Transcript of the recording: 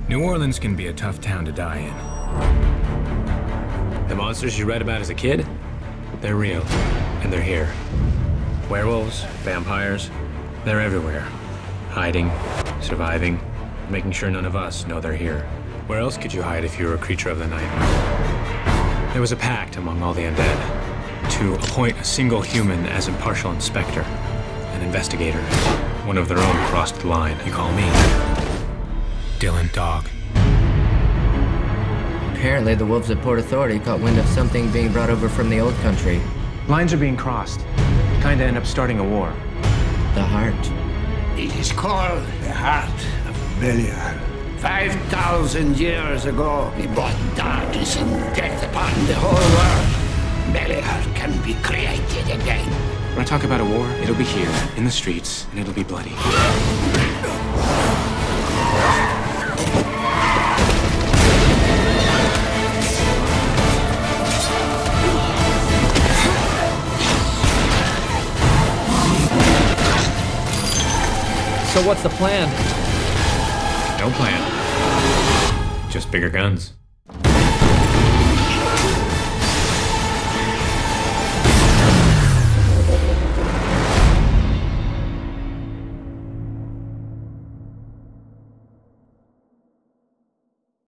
New Orleans can be a tough town to die in. The monsters you read about as a kid, they're real, and they're here. Werewolves, vampires, they're everywhere. Hiding, surviving, making sure none of us know they're here. Where else could you hide if you were a creature of the night? There was a pact among all the undead to appoint a single human as impartial inspector, an investigator. One of their own crossed the line. You call me Dylan Dog. Apparently, the wolves at Port Authority caught wind of something being brought over from the old country. Lines are being crossed. Kinda end up starting a war. The heart. It is called the Heart of Belial. 5,000 years ago, he brought darkness and death upon the whole world. Belial can be created again. When I talk about a war, it'll be here, in the streets, and it'll be bloody. So what's the plan? No plan. Just bigger guns.